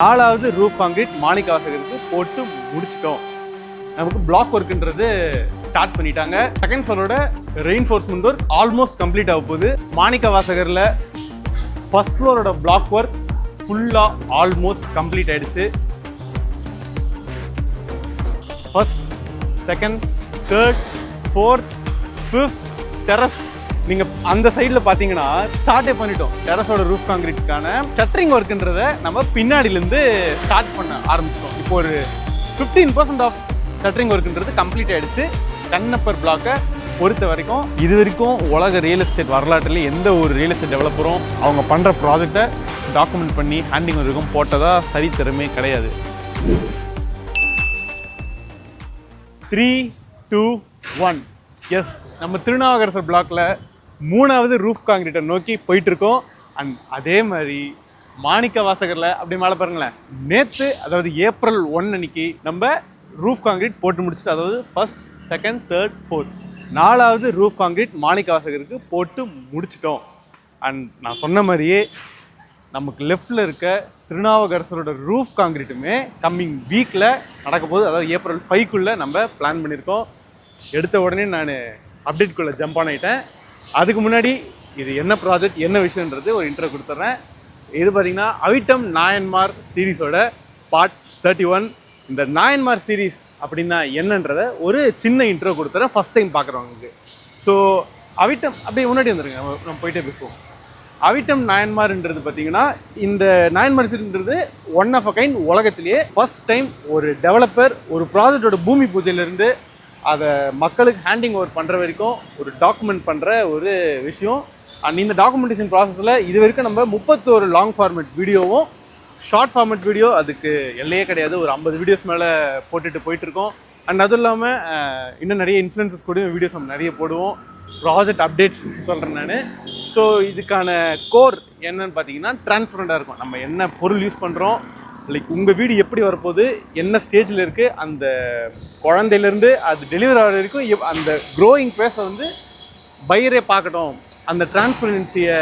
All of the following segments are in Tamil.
நாலாவது ரூஃப் கான்கிரீட் மாணிக்க வாசகருக்கு போட்டு முடிச்சிட்டோம். நமக்கு பிளாக் ஒர்க்ன்றது ஸ்டார்ட் பண்ணிட்டாங்க. செகண்ட் ஃப்ளோரோட ரெயின்ஃபோர்ஸ்மெண்ட் ஒர்க் ஆல்மோஸ்ட் கம்ப்ளீட் ஆக போகுது. மாணிக்க வாசகரில் ஃபர்ஸ்ட் ஃப்ளோரோட பிளாக் ஒர்க் ஃபுல்லாக ஆல்மோஸ்ட் கம்ப்ளீட் ஆயிடுச்சு. First, second, third, fourth, fifth terrace நீங்கள் அந்த சைடில் பார்த்தீங்கன்னா ஸ்டார்ட்டே பண்ணிட்டோம். டெரஸோட ரூஃப் கான்கிரீட்டுக்கான ஷட்டரிங் ஒர்க்குன்றதை நம்ம பின்னாடியிலேருந்து ஸ்டார்ட் பண்ண ஆரம்பிச்சிட்டோம். இப்போ ஒரு 15% ஆஃப் ஷட்டரிங் ஒர்க்குன்றது கம்ப்ளீட் ஆகிடுச்சு. கண்ணப்பர் பிளாக்கை பொறுத்த வரைக்கும் இது வரைக்கும் உலக ரியல் எஸ்டேட் வரலாற்றில் எந்த ஒரு ரியல் எஸ்டேட் டெவலப்பரும் அவங்க பண்ணுற ப்ராஜெக்டை டாக்குமெண்ட் பண்ணி ஹேண்டிங் வரைக்கும் போட்டதாக சரித்திரமே கிடையாது. 3, 2, 1 எஸ், நம்ம திருநாவுக்கரசர் பிளாக்ல 3வது ரூஃப் கான்கிரீட்டை நோக்கி போயிட்டு இருக்கோம். அண்ட் அதே மாதிரி மாணிக்க வாசகரில் அப்படி மேலே பாருங்களேன், நேற்று அதாவது ஏப்ரல் 1 அன்னைக்கு நம்ம ரூஃப் கான்கிரீட் போட்டு முடிச்சுட்டு, அதாவது ஃபர்ஸ்ட், செகண்ட், தேர்ட், ஃபோர்த் 4வது ரூஃப் கான்கிரீட் மாணிக்க வாசகருக்கு போட்டு முடிச்சிட்டோம். அண்ட் நான் சொன்ன மாதிரியே நமக்கு லெஃப்டில் இருக்க திருநாவுக்கரசரோட ரூஃப் கான்கிரீட்டுமே கம்மிங் வீக்கில் நடக்க போகுது. அதாவது ஏப்ரல் 5க்குள்ளே நம்ம பிளான் பண்ணியிருக்கோம். எடுத்த உடனே நான் அப்டேட்குள்ளே ஜம்ப் ஆகிட்டேன். அதுக்கு முன்னாடி இது என்ன ப்ராஜெக்ட், என்ன விஷயன்றது ஒரு இன்ட்ரோ கொடுத்துட்றேன். இது பார்த்திங்கன்னா அவிட்டம் நாயன்மார் சீரீஸோட பார்ட் 31. இந்த நாயன்மார் சீரீஸ் அப்படின்னா என்னன்றதை ஒரு சின்ன இன்ட்ரோ கொடுத்துறேன் ஃபஸ்ட் டைம் பார்க்குறவங்களுக்கு. ஸோ அவிட்டம் அப்படியே முன்னாடி வந்துருங்க, நம்ம போயிட்டே பேசுவோம். அவிட்டம் நாயன்மார்ன்றது பார்த்தீங்கன்னா இந்த நாயன்மார் சீரீஸ்ன்றது ஒன் ஆஃப் அ கைண்ட். உலகத்திலேயே ஃபர்ஸ்ட் டைம் ஒரு டெவலப்பர் ஒரு ப்ராஜெக்டோட பூமி பூஜையிலேருந்து அதை மக்களுக்கு ஹேண்டிங் ஓவர் பண்ணுற வரைக்கும் ஒரு டாக்குமெண்ட் பண்ணுற ஒரு விஷயம். அண்ட் இந்த டாக்குமெண்டேஷன் ப்ராசஸில் இது வரைக்கும் நம்ம 31 லாங் ஃபார்மேட் வீடியோவும் ஷார்ட் ஃபார்மேட் வீடியோ அதுக்கு எல்லையே கிடையாது, ஒரு 50 வீடியோஸ் மேலே போட்டுட்டு போயிட்டுருக்கோம். அண்ட் அதுவும் இல்லாமல் இன்னும் நிறைய இன்ஃப்ளூயன்சஸ் கூட வீடியோஸ் நம்ம நிறைய போடுவோம். ப்ராஜெக்ட் அப்டேட்ஸ் சொல்கிறேன் நான். ஸோ இதுக்கான கோர் என்னன்னு பார்த்தீங்கன்னா டிரான்ஸ்பரண்டாக இருக்கும். நம்ம என்ன பொருள் யூஸ் பண்ணுறோம், லைக் உங்கள் வீடு எப்படி வரப்போகுது, என்ன ஸ்டேஜில் இருக்குது, அந்த குழந்தையிலேருந்து அது டெலிவரி ஆகிற வரைக்கும் அந்த க்ரோயிங் ஃபேஸை வந்து பையரே பார்க்கட்டும், அந்த டிரான்ஸ்பரன்சியை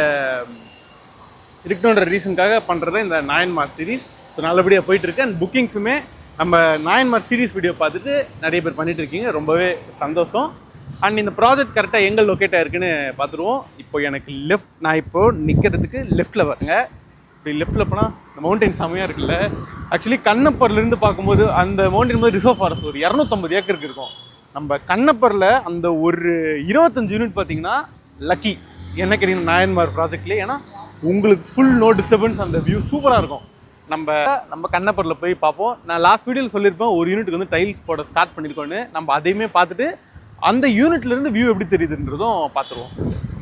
இருக்கணுன்ற ரீசனுக்காக பண்ணுறது இந்த நாயன்மார் சீரீஸ். ஸோ நல்லபடியாக போயிட்டுருக்கு. அண்ட் புக்கிங்ஸுமே நம்ம நாயன்மார் சீரீஸ் வீடியோ பார்த்துட்டு நிறைய பேர் பண்ணிகிட்டு இருக்கீங்க, ரொம்பவே சந்தோஷம். அண்ட் இந்த ப்ராஜெக்ட் கரெக்டாக எங்கே லொக்கேட் ஆகிருக்குன்னு பார்த்துருவோம். இப்போ எனக்கு நான் இப்போது நிற்கிறதுக்கு லெஃப்ட்டில் வரேங்க. இப்படி லெஃப்ட்டில் போனால் இந்த மவுண்டைன் செம்மையாக இருக்குல்ல. ஆக்சுவலி கண்ணப்பர்லேருந்து பார்க்கும்போது அந்த மவுண்டைன் போது ரிசர்வ் ஃபாரஸ்ட் ஒரு 250 ஏக்கருக்கு இருக்கும். நம்ம கண்ணப்பரில் அந்த ஒரு 25 யூனிட் பார்த்தீங்கன்னா லக்கி என்ன கேட்டீங்கன்னா நாயன்மார் ப்ராஜெக்ட்லேயே. ஏன்னா உங்களுக்கு ஃபுல் நோ டிஸ்டர்பன்ஸ், அந்த வியூ சூப்பராக இருக்கும். நம்ம கண்ணப்பரில் போய் பார்ப்போம். நான் லாஸ்ட் வீடியோவில் சொல்லியிருப்பேன் ஒரு யூனிட்டுக்கு வந்து டைல்ஸ் போட ஸ்டார்ட் பண்ணியிருக்கோன்னு. நம்ம அதையுமே பார்த்துட்டு அந்த யூனிட்லேருந்து வியூ எப்படி தெரியுதுன்றதும் பார்த்துருவோம்.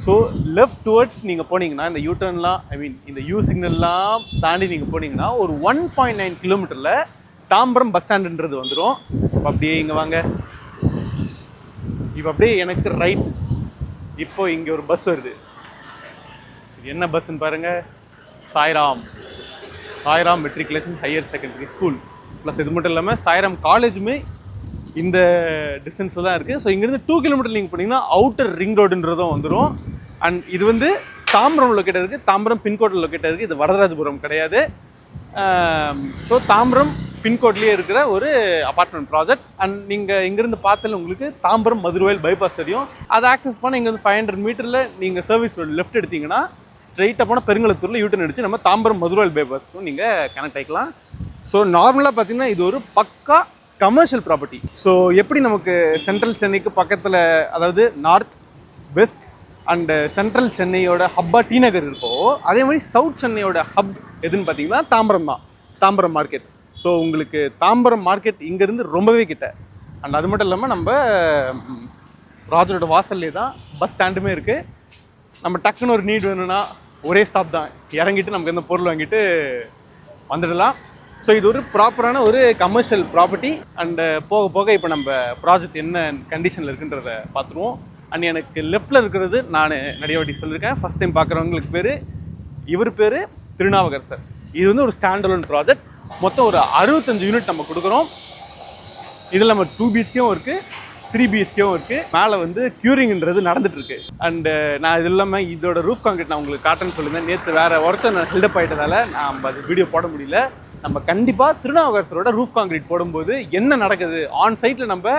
ஸோ லெஃப்ட் டுவர்ட்ஸ் நீங்கள் போனீங்கன்னா இந்த யூட்டர்ன்லாம் இந்த யூ சிக்னல்லாம் தாண்டி நீங்கள் போனீங்கன்னா ஒரு 1.9 கிலோமீட்டரில் தாம்பரம் பஸ் ஸ்டாண்டுன்றது வந்துடும். இப்போ அப்படியே இங்கே வாங்க, இப்போ அப்படியே எனக்கு ரைட். இப்போ இங்கே ஒரு பஸ் வருது. இது என்ன பஸ்ன்னு பாருங்கள், Sairam matriculation higher secondary school. Plus இது மட்டும் இல்லாமல் சாய்ராம் காலேஜுமே இந்த டிஸ்டன்ஸில் தான் இருக்குது. ஸோ இங்கேருந்து 2 கிலோமீட்டர் நீங்கள் போனீங்கன்னா அவுட்டர் ரிங் ரோடுன்றதும் வந்துடும். அண்ட் இது வந்து தாம்பரம் லொக்கேட் இருக்குது, தாம்பரம் பின்கோட்டில் லொக்கேட் இருக்குது. இது வரதராஜபுரம் கிடையாது. ஸோ தாம்பரம் பின்கோட்லேயே இருக்கிற ஒரு அப்பார்ட்மெண்ட் ப்ராஜெக்ட். அண்ட் நீங்கள் இங்கேருந்து பார்த்தாலும் உங்களுக்கு தாம்பரம் மதுரவாயல் பைபாஸ் தெரியும். அதை ஆக்சஸ் பண்ண இங்கேருந்து 500 மீட்டரில் நீங்கள் சர்வீஸ் ரோடு லெஃப்ட் எடுத்தீங்கன்னா ஸ்ட்ரைட்டாக போனால் பெருங்குளத்தூரில் யூட்டர்ன் அடிச்சு நம்ம தாம்பரம் மதுரவாயல் பைபாஸ்க்கும் நீங்கள் கனெக்ட் ஆகிக்கலாம். ஸோ நார்மலாக பார்த்தீங்கன்னா இது ஒரு பக்கா கமர்ஷியல் ப்ராப்பர்ட்டி. ஸோ எப்படி நமக்கு சென்ட்ரல் சென்னைக்கு பக்கத்தில், அதாவது நார்த் வெஸ்ட் அண்டு சென்ட்ரல் சென்னையோட ஹப்பா டி நகர் இருக்கோ, அதே மாதிரி சவுத் சென்னையோட ஹப் எதுன்னு பார்த்தீங்கன்னா தாம்பரம் தான், தாம்பரம் மார்க்கெட். ஸோ உங்களுக்கு தாம்பரம் மார்க்கெட் இங்கேருந்து ரொம்பவே கிட்ட. அண்ட் அது மட்டும் இல்லாமல் நம்ம ராஜரோட வாசல்லே தான் பஸ் ஸ்டாண்டுமே இருக்குது. நம்ம டக்குன்னு ஒரு நீட் வேணும்னா ஒரே ஸ்டாப் தான், இறங்கிட்டு நமக்கு எந்த பொருள் வாங்கிட்டு வந்துடலாம். ஸோ இது ஒரு ப்ராப்பரான ஒரு கமர்ஷியல் ப்ராப்பர்ட்டி. அண்டு போக போக இப்போ நம்ம ப்ராஜெக்ட் என்ன கண்டிஷனில் இருக்குன்றத பார்த்துருவோம். அண்ட் எனக்கு லெஃப்டில் இருக்கிறது நான் நிறைய வாட்டி சொல்லியிருக்கேன், ஃபஸ்ட் டைம் பார்க்குறவங்களுக்கு இவர் பேர் திருநாவுக்கரசர். இது வந்து ஒரு ஸ்டாண்டலோன் ப்ராஜெக்ட். மொத்தம் ஒரு 65 யூனிட் நம்ம கொடுக்குறோம். இதில் நம்ம 2 BHKவும் இருக்குது, 3 BHKவும் இருக்குது. மேலே வந்து க்யூரிங்ன்றது நடந்துகிட்ருக்கு. அண்டு நான் இது இல்லாமல் இதோட ரூஃப் கான்கிரீட் நான் உங்களுக்கு காட்டுறேன்னு சொல்லியிருந்தேன். நேற்று வேறு ஒருத்தர் நான் ஹெல்டப் ஆகிட்டதால நான் அது வீடியோ போட முடியல. நம்ம கண்டிப்பாக திருநாவுக்கரசரோட ரூஃப் காங்கிரீட் போடும்போது என்ன நடக்குது ஆன் சைட்டில் நம்ம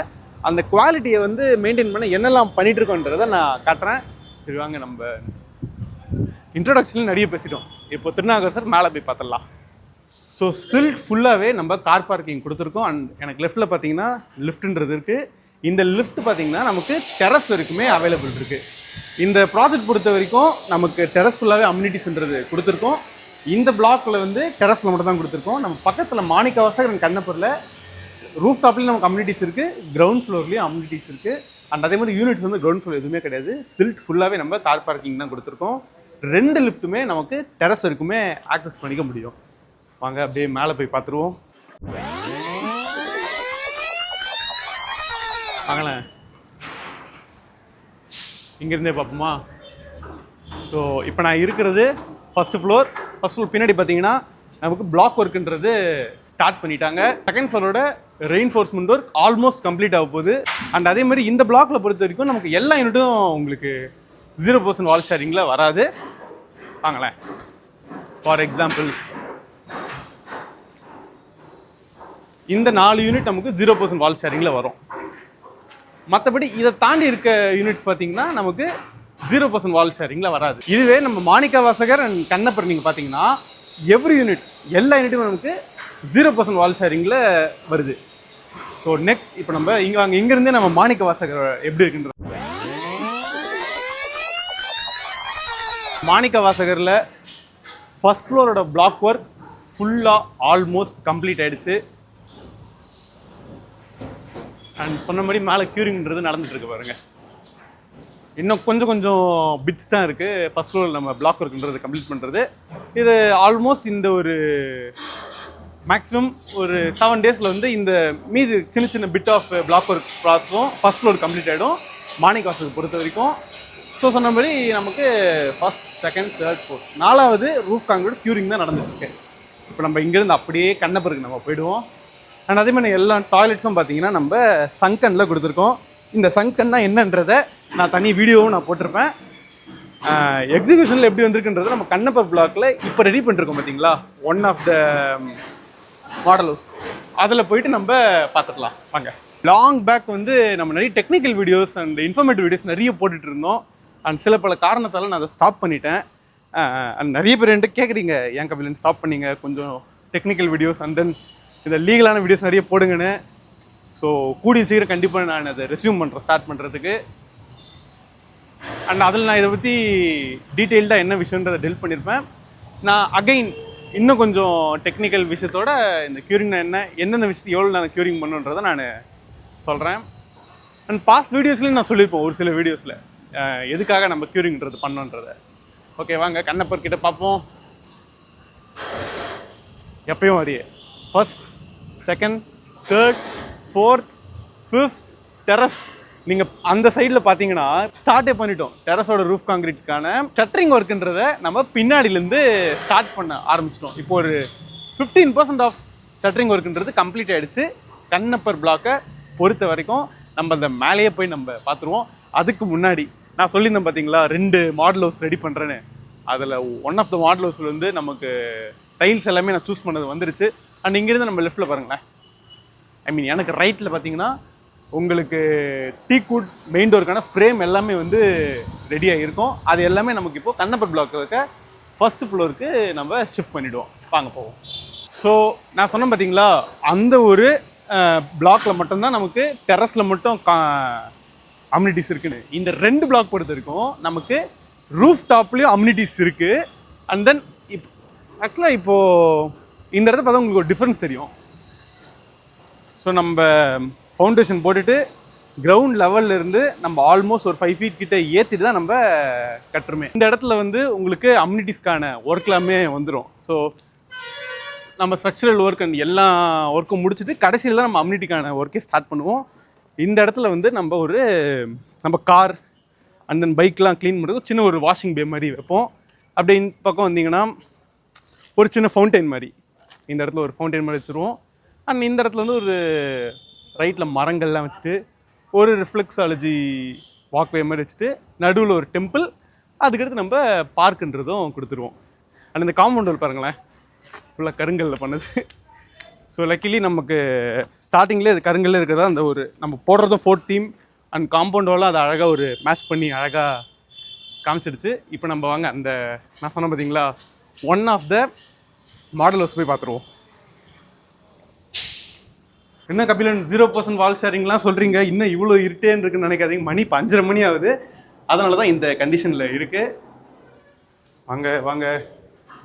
அந்த குவாலிட்டியை வந்து மெயின்டைன் பண்ண என்னெல்லாம் பண்ணிட்டு இருக்கோன்றதை நான் காட்டுறேன். சரி வாங்க, நம்ம இன்ட்ரோடக்ஷனில் நிறைய பேசிட்டோம், இப்போ திருநாவுக்கரசர் மேலே போய் பார்த்துடலாம். ஸோ ஸ்டில் ஃபுல்லாகவே நம்ம கார் பார்க்கிங் கொடுத்துருக்கோம். அண்ட் எனக்கு லெஃப்ட்டில் பார்த்தீங்கன்னா லிஃப்ட்ன்றது இருக்குது. இந்த லிஃப்ட் பார்த்தீங்கன்னா நமக்கு டெரஸ் வரைக்குமே அவைலபிள் இருக்குது. இந்த ப்ராஜெக்ட் பொறுத்த வரைக்கும் நமக்கு டெரஸ் ஃபுல்லாகவே அம்யூனிட்டிஸ்ன்றது கொடுத்துருக்கோம். இந்த பிளாக்கில் வந்து டெரஸில் மட்டும் தான் கொடுத்துருக்கோம். நம்ம பக்கத்தில் மாணிக்கவாசகர் கண்ணப்பூரில் ரூஃப் டாப்லேயும் நமக்கு அம்யூனிட்டிஸ் இருக்குது, கிரவுண்ட் ஃப்ளோர்லேயும் அம்யூனிட்டிஸ் இருக்குது. அண்ட் அதே மாதிரி யூனிட்ஸ் வந்து கிரவுண்ட் ஃப்ளோர் எதுவுமே கிடையாது, சில்ட் ஃபுல்லாகவே நம்ம கார் பார்க்கிங் தான் கொடுத்துருக்கோம். 2 லிஃப்ட்டுமே நமக்கு டெரஸ் வரைக்குமே ஆக்சஸ் பண்ணிக்க முடியும். வாங்க அப்படியே மேலே போய் பார்த்துருவோம். வாங்களேன், இங்கேருந்தே பார்ப்போமா? ஸோ இப்போ நான் இருக்கிறது ஃபஸ்ட் ஃப்ளோர் பின்னாடி பார்த்தீங்கன்னா நமக்கு பிளாக் ஒர்க்குன்றது ஸ்டார்ட் பண்ணிட்டாங்க. செகண்ட் ஃப்ளோரோட ரெயின்ஃபோர்ஸ்மெண்ட் ஒர்க் ஆல்மோஸ்ட் கம்ப்ளீட் ஆக போகுது. அண்ட் அதே மாதிரி இந்த பிளாக்ல பொறுத்த வரைக்கும் நமக்கு எல்லா யூனிட்டும் உங்களுக்கு 0% வால் ஷேரிங்கில் வராது. வாங்களேன், ஃபார் எக்ஸாம்பிள் இந்த 4 யூனிட் நமக்கு 0% வால் ஷேரிங்கில் வரும். மற்றபடி இதை தாண்டி இருக்க யூனிட்ஸ் பார்த்தீங்கன்னா நமக்கு 0% வால் ஷேரிங்கில் வராது. இதுவே நம்ம மாணிக்கவாசகர் அண்ட் கண்ணப்பர் நீங்கள் பார்த்தீங்கன்னா எவ்ரி யூனிட் எல்லா யூனிட்டும் நமக்கு 0% வால் ஷேரிங்கில் வருது. ஸோ நெக்ஸ்ட் இப்போ நம்ம இங்கேருந்தே நம்ம மாணிக்கவாசகர் எப்படி இருக்குன்றது. மாணிக்கவாசகரில் ஃபர்ஸ்ட் ஃப்ளோரோட பிளாக் ஒர்க் ஃபுல்லாக ஆல்மோஸ்ட் கம்ப்ளீட் ஆகிடுச்சு. அண்ட் சொன்ன மாதிரி மேலே க்யூரிங்கிறது நடந்துகிட்ருக்கு பாருங்கள். இன்னும் கொஞ்சம் பிட்ஸ் தான் இருக்குது ஃபர்ஸ்ட் ஃப்ளோரில் நம்ம பிளாக் ஒர்க்குன்றது கம்ப்ளீட் பண்ணுறது. இது ஆல்மோஸ்ட் இந்த ஒரு மேக்ஸிமம் ஒரு 7 டேஸில் வந்து இந்த மீது சின்ன பிட் ஆஃப் பிளாக் ஒர்க் ப்ராசஸும் ஃபர்ஸ்ட் ஃப்ளோர் கம்ப்ளீட் ஆகிடும் மாணிக்கவாசகர் பொறுத்த வரைக்கும். ஸோ சொன்ன மாதிரி நமக்கு ஃபர்ஸ்ட், செகண்ட், தேர்ட், ஃபோர்த் 4வது ரூஃப் காங்கிரீட் க்யூரிங் தான் நடந்துருக்கு. இப்போ நம்ம இங்கேருந்து அப்படியே கண்ணப்பருக்கு நம்ம போயிடுவோம். அண்ட் அதே மாதிரி எல்லா டாய்லெட்ஸும் பார்த்தீங்கன்னா நம்ம சங்கனில் கொடுத்துருக்கோம். இந்த சங்கன்னா என்னன்றதை நான் தனி வீடியோவும் நான் போட்டிருப்பேன். எக்ஸிக்யூஷனில் எப்படி வந்திருக்குன்றது நம்ம கண்ணப்பர் பிளாக்ல இப்போ ரெடி பண்ணிருக்கோம் பார்த்தீங்களா, one of the model house, அதில் போயிட்டு நம்ம பார்த்துக்கலாம் வாங்க. லாங் பேக் வந்து நம்ம நிறைய technical videos and informative videos நிறைய போட்டுட்டு இருந்தோம். அண்ட் சில பல காரணத்தால் நான் அதை ஸ்டாப் பண்ணிட்டேன். அண்ட் நிறைய பேர் என்கிட்ட கேட்குறீங்க, ஏன் கபிலன் ஸ்டாப் பண்ணீங்க, கொஞ்சம் டெக்னிக்கல் வீடியோஸ் அண்ட் தென் இந்த லீகலான வீடியோஸ் நிறைய போடுங்கன்னு. ஸோ கூடிய சீக்கிரம் கண்டிப்பாக நான் அதை ரெஸ்யூம் பண்ணுறேன் ஸ்டார்ட் பண்ணுறதுக்கு. அண்ட் அதில் நான் இதை பற்றி டீட்டெயில்டாக என்ன விஷயன்றதை டெல் பண்ணியிருப்பேன். நான் அகைன் இன்னும் கொஞ்சம் டெக்னிக்கல் விஷயத்தோட இந்த க்யூரிங்னா எந்தெந்த விஷயத்தை எவ்வளோ நான் க்யூரிங் பண்ணுன்றதை நான் சொல்கிறேன். அண்ட் பாஸ்ட் வீடியோஸ்லையும் நான் சொல்லியிருப்போம் ஒரு சில வீடியோஸில் எதுக்காக நம்ம க்யூரிங்ன்றது பண்ணோன்றதை. ஓகே வாங்க கண்ணப்பர் கிட்ட பார்ப்போம். எப்பயும் வரையே first, second, third, fourth, fifth terrace. நீங்கள் அந்த சைடில் பார்த்தீங்கன்னா ஸ்டார்ட்டே பண்ணிட்டோம். டெரஸோட ரூஃப் காங்கிரீட்டுக்கான ஷட்டரிங் ஒர்க்குன்றதை நம்ம பின்னாடியிலேருந்து ஸ்டார்ட் பண்ண ஆரம்பிச்சிட்டோம். இப்போ ஒரு 15% ஆஃப் ஷட்டரிங் ஒர்க்குன்றது கம்ப்ளீட் ஆகிடுச்சு. கண்ணப்பர் பிளாக்கை பொறுத்த வரைக்கும் நம்ம அந்த மேலேயே போய் நம்ம பார்த்துருவோம். அதுக்கு முன்னாடி நான் சொல்லியிருந்தேன் பார்த்தீங்களா 2 மாடல் ஹவுஸ் ரெடி பண்ணுறேன்னு. அதில் ஒன் ஆஃப் த மாடல் ஹவுஸில் வந்து நமக்கு டைல்ஸ் எல்லாமே நான் சூஸ் பண்ணது வந்துருச்சு. அண்ட் இங்கேருந்து நம்ம லெஃப்ட்டில் பாருங்களேன், எனக்கு ரைட்டில் பார்த்தீங்கன்னா உங்களுக்கு டீக்வுட் மெயின் டோருக்கான ஃப்ரேம் எல்லாமே வந்து ரெடியாக இருக்கும். அது எல்லாமே நமக்கு இப்போது கண்ணப்பர் பிளாக் இருக்க ஃபர்ஸ்ட் ஃப்ளோருக்கு நம்ம ஷிஃப்ட் பண்ணிவிடுவோம். வாங்க போவோம். ஸோ நான் சொன்னேன் பார்த்தீங்களா, அந்த ஒரு பிளாக்கில் மட்டும்தான் நமக்கு டெரஸில் மட்டும் அம்யூனிட்டிஸ் இருக்குன்னு. இந்த 2 பிளாக் பொறுத்த வரைக்கும் நமக்கு ரூஃப் டாப்லேயும் அம்யூனிட்டிஸ் இருக்குது. அண்ட் தென் ஆக்சுவலாக இப்போது இந்த இடத்துல பார்த்தா உங்களுக்கு ஒரு டிஃப்ரென்ஸ் தெரியும். ஸோ நம்ம ஃபவுண்டேஷன் போட்டுட்டு கிரவுண்ட் லெவலில் இருந்து நம்ம ஆல்மோஸ்ட் ஒரு 5 ஃபீட் கிட்ட ஏற்றிட்டு தான் நம்ம கட்டுறோமே. இந்த இடத்துல வந்து உங்களுக்கு அம்யூனிட்டிஸ்க்கான ஒர்க் எல்லாமே வந்துடும். ஸோ நம்ம ஸ்ட்ரக்சரல் ஒர்க் அண்ட் எல்லா ஒர்க்கும் முடிச்சுட்டு கடைசியில் தான் நம்ம அம்யூனிட்டிக்கான ஒர்க்கே ஸ்டார்ட் பண்ணுவோம். இந்த இடத்துல வந்து நம்ம கார் அண்ட் தென் பைக்லாம் க்ளீன் பண்ணுறது சின்ன ஒரு வாஷிங் பே மாதிரி வைப்போம். அப்படி இந்த பக்கம் வந்தீங்கன்னா ஒரு சின்ன ஃபவுண்டைன் மாதிரி, இந்த இடத்துல ஒரு ஃபவுண்டைன் மாதிரி வச்சுருவோம். அண்ட் இந்த இடத்துல வந்து ஒரு ரைட்டில் மரங்கள்லாம் வச்சுட்டு ஒரு ரிஃப்ளெக்ஸாலஜி வாக்வே மாதிரி வச்சுட்டு நடுவில் ஒரு டெம்பிள், அதுக்கடுத்து நம்ம பார்க்குன்றதும் கொடுத்துருவோம். அண்ட் இந்த காம்பவுண்ட் வால் பாருங்களேன், ஃபுல்லாக கருங்கல்ல பண்ணது. ஸோ லக்கிலி நமக்கு ஸ்டார்டிங்லேயே அது கருங்கல்ல இருக்கிறதா அந்த ஒரு நம்ம போடுறதும் ஃபோர்ட் தீம் அண்ட் காம்பவுண்டோலாம் அதை அழகாக ஒரு மேட்ச் பண்ணி அழகாக காமிச்சிடுச்சு. இப்போ நம்ம வாங்க அந்த நான் சொன்னேன் பார்த்தீங்களா one of the model house போய் பார்த்துருவோம். என்ன கபிலன் 0% வால் ஷேரிங்லாம் சொல்கிறீங்க, இன்னும் இவ்வளோ இருட்டேன்னு இருக்குன்னு நினைக்காதீங்க. மணி இப்போ 5:30 மணி ஆகுது, அதனால தான் இந்த கண்டிஷனில் இருக்குது. வாங்க வாங்க.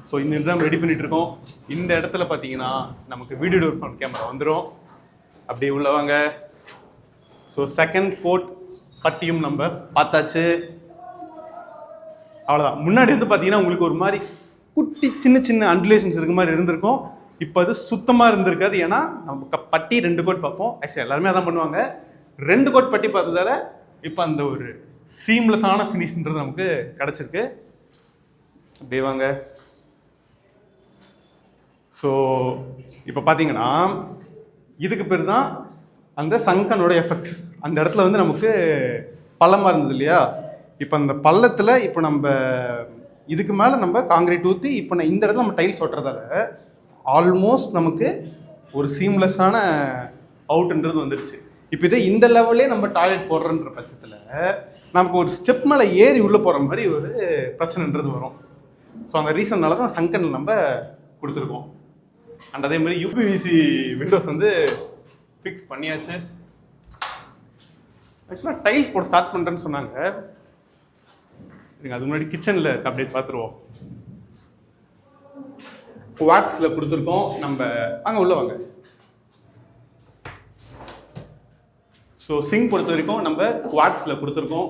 ஸோ இந்த தான் ரெடி பண்ணிகிட்டு இருக்கோம். இந்த இடத்துல பார்த்தீங்கன்னா நமக்கு வீடியோ டோர் ஃப்ரண்ட் கேமரா வந்துடும். அப்படியே உள்ள வாங்க. ஸோ செகண்ட் கோட் பட்டியும் நம்ம பார்த்தாச்சு. அவ்வளோதான். முன்னாடி வந்து பார்த்தீங்கன்னா உங்களுக்கு ஒரு மாதிரி குட்டி சின்ன சின்ன அண்டுலேஷன்ஸ் இருக்க மாதிரி இருந்திருக்கும். இப்போ அது சுத்தமாக இருந்திருக்காது. ஏன்னா நம்ம பட்டி 2 கோட் பார்ப்போம். ஆக்சுவலி எல்லாருமே அதான் பண்ணுவாங்க. 2 கோட் பட்டி பார்த்ததால இப்போ அந்த ஒரு சீம்லெஸ்ஸான ஃபினிஷ்ன்றது நமக்கு கிடச்சிருக்கு. அப்படியே வாங்க. ஸோ இப்போ பார்த்தீங்கன்னா இதுக்கு பேர் தான் அந்த சங்கனோட எஃபெக்ட்ஸ். அந்த இடத்துல வந்து நமக்கு பள்ளமாக இருந்தது இல்லையா? இப்போ அந்த பள்ளத்தில் இப்போ நம்ம இதுக்கு மேலே நம்ம காங்கிரீட் ஊற்றி இப்போ இந்த இடத்துல நம்ம டைல்ஸ் ஓட்டுறதால ஆல்மோஸ்ட் நமக்கு ஒரு சீம்லெஸ்ஸான அவுட்ன்றது வந்துடுச்சு. இப்போ இதே இந்த லெவல்லே நம்ம டாய்லெட் போடுறன்ற பட்சத்தில் நமக்கு ஒரு ஸ்டெப் மேலே ஏறி உள்ளே போகிற மாதிரி ஒரு பிரச்சனைன்றது வரும். ஸோ அந்த ரீசன்னால தான் சங்கனில் நம்ம கொடுத்துருக்கோம். அண்ட் அதே மாதிரி யூபிவிசி விண்டோஸ் வந்து ஃபிக்ஸ் பண்ணியாச்சு. ஆக்சுவலாக டைல்ஸ் போட ஸ்டார்ட் பண்ணுறேன்னு சொன்னாங்க. அது முன்னாடி கிச்சனில் அப்டேட் பார்த்துருவோம். குவாட்ஸில் கொடுத்துருக்கோம் நம்ம. அங்கே உள்ள வாங்க. ஸோ சிங்க் பொறுத்த வரைக்கும் நம்ம குவாட்ஸில் கொடுத்துருக்கோம்.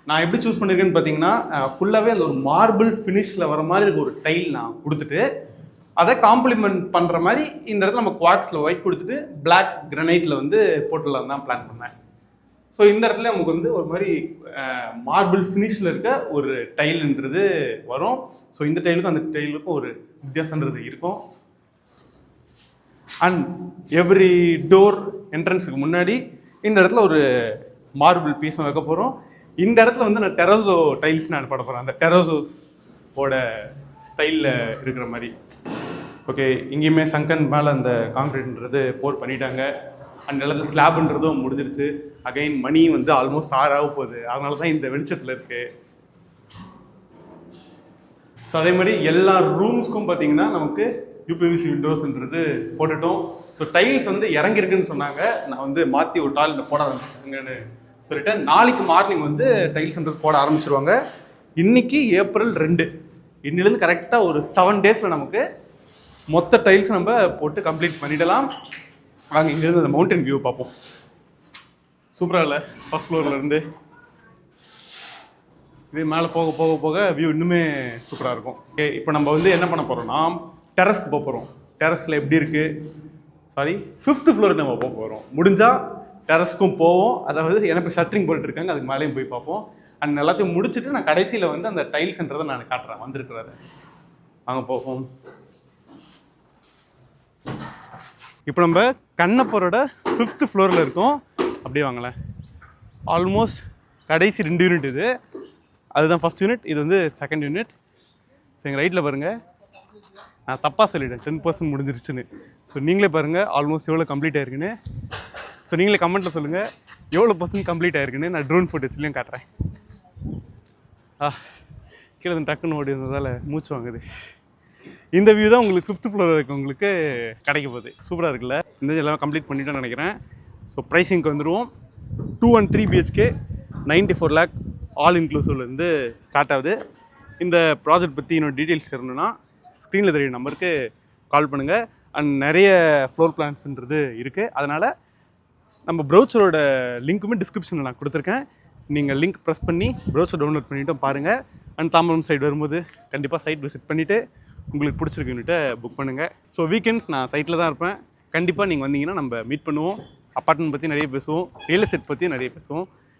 நான் எப்படி சூஸ் பண்ணியிருக்கேன்னு பார்த்தீங்கன்னா ஃபுல்லாகவே அந்த ஒரு மார்பிள் ஃபினிஷில் வர மாதிரி இருக்க ஒரு டைல் நான் கொடுத்துட்டு அதை காம்ப்ளிமெண்ட் பண்ணுற மாதிரி இந்த இடத்துல நம்ம குவாட்ஸில் ஒயிட் கொடுத்துட்டு பிளாக் கிரனைட்டில் வந்து போட்டுடலாம் தான் பிளான் பண்ணேன். ஸோ இந்த இடத்துல நமக்கு வந்து ஒரு மாதிரி மார்பிள் ஃபினிஷில் இருக்க ஒரு டைல்ன்றது வரும். ஸோ இந்த டைலுக்கும் அந்த டைலுக்கும் ஒரு வித்தியாசன்றது இருக்கும். அண்ட் எவ்ரி டோர் என்ட்ரன்ஸுக்கு முன்னாடி இந்த இடத்துல ஒரு மார்பிள் பீஸும் வைக்க போகிறோம். இந்த இடத்துல வந்து நான் டெரஸோ டைல்ஸ் நான் போட போகிறேன். அந்த டெரஸோட ஸ்டைலில் இருக்கிற மாதிரி. ஓகே, இங்கேயுமே சங்கன் மேலே அந்த காங்கிரீட்ன்றது போர் பண்ணிட்டாங்க. அந்த இடத்துல ஸ்லாப்ன்றதும் முடிஞ்சிருச்சு. அகைன் மணி வந்து ஆல்மோஸ்ட் 6 ஆக போகுது. அதனால தான் இந்த வெளிச்சத்தில் இருக்குது. ஸோ அதே மாதிரி எல்லா ரூம்ஸ்க்கும் பார்த்தீங்கன்னா நமக்கு யூபிவிசி விண்டோஸ்ன்றது போட்டுட்டோம். ஸோ டைல்ஸ் வந்து இறங்கிருக்குன்னு சொன்னாங்க. நான் வந்து மாற்றி ஒரு டாய்லெட் போட ஆரம்பிச்சிருங்கன்னு சொல்லிட்டேன். நாளைக்கு மார்னிங் வந்து டைல்ஸ்ன்றது போட ஆரம்பிச்சிருவாங்க. இன்னைக்கு April 2. இன்னிலேருந்து கரெக்டாக ஒரு 7 டேஸில் நமக்கு மொத்த டைல்ஸ் நம்ம போட்டு கம்ப்ளீட் பண்ணிடலாம். வாங்க இங்கேருந்து அந்த மவுண்டன் வியூ பார்ப்போம். சூப்பராக இல்லை? ஃபர்ஸ்ட் ஃப்ளோர்லேருந்து இது மேலே போக போக போக வியூ இன்னுமே சூப்பராக இருக்கும். ஓகே, இப்போ நம்ம வந்து என்ன பண்ண போகிறோம்னா டெரஸ்க்கு போக போகிறோம். டெரஸில் எப்படி இருக்குது, சாரி 5th ஃப்ளோர் நம்ம போக போகிறோம். முடிஞ்சால் டெரஸ்க்கும் போவோம். அதாவது எனக்கு ஷட்டரிங் போட்டுருக்காங்க, அதுக்கு மேலேயும் போய் பார்ப்போம். அண்ட் எல்லாத்தையும் முடிச்சுட்டு நான் கடைசியில் வந்து அந்த டைல்ஸ்ன்றதை நான் காட்டுறேன் வந்திருக்கிறாரு. அங்கே போவோம். இப்போ நம்ம கண்ணப்பரோட 5th ஃப்ளோரில் இருக்கோம். அப்படியே வாங்களேன். ஆல்மோஸ்ட் கடைசி 2 யூனிட் இது. அதுதான் ஃபஸ்ட் யூனிட், இது வந்து செகண்ட் யூனிட். ஸோ எங்கள் ரைட்டில் பாருங்கள், நான் தப்பாக சொல்லிட்டேன் 10% முடிஞ்சிருச்சுன்னு. ஸோ நீங்களே பாருங்கள் ஆல்மோஸ்ட் எவ்வளோ கம்ப்ளீட் ஆயிருக்குன்னு. ஸோ நீங்களே கமெண்ட்டில் சொல்லுங்கள் எவ்வளோ % கம்ப்ளீட் ஆயிருக்குன்னு. நான் ட்ரோன் ஃபுட்டேஜ்லேயும் காட்டுறேன். கீழே டக்குன்னு ஓடி இருந்ததால் மூச்சு வாங்குது. இந்த வியூ தான் உங்களுக்கு 5th ஃப்ளோரில் இருக்க உங்களுக்கு கிடைக்க போகுது. சூப்பராக இருக்குல்ல? இந்த எல்லாம் கம்ப்ளீட் பண்ணிட்டோன்னு நினைக்கிறேன். ஸோ ப்ரைஸிங்க்கு வந்துடுவோம். 2 and 3 BHK 94 lakh all இன்க்ளூசிவ்லேருந்து start ஆகுது. இந்த ப்ராஜெக்ட் பற்றி இன்னொரு டீட்டெயில்ஸ் இருக்கணும்னா ஸ்க்ரீனில் தெரியும் நம்பருக்கு கால் பண்ணுங்கள். அண்ட் நிறைய ஃப்ளோர் பிளான்ஸ்ன்றது இருக்குது. அதனால் நம்ம ப்ரௌச்சரோட லிங்க்குமே டிஸ்கிரிப்ஷனில் நான் கொடுத்துருக்கேன். நீங்கள் லிங்க் ப்ரெஸ் பண்ணி ப்ரௌச்சர் டவுன்லோட் பண்ணிவிட்டு பாருங்கள். அண்ட் தாம்பரம் சைடு வரும்போது கண்டிப்பாக சைட் விசிட் பண்ணிவிட்டு உங்களுக்கு பிடிச்சிருக்கு யூனிட்டை புக் பண்ணுங்கள். ஸோ வீக்கெண்ட்ஸ் நான் சைட்டில் தான் இருப்பேன். கண்டிப்பாக நீங்கள் வந்தீங்கன்னா நம்ம மீட் பண்ணுவோம். அப்பார்ட்மெண்ட் பற்றி நிறைய பேசுவோம், ரியல் எஸ்டேட் பற்றி நிறைய பேசுவோம்.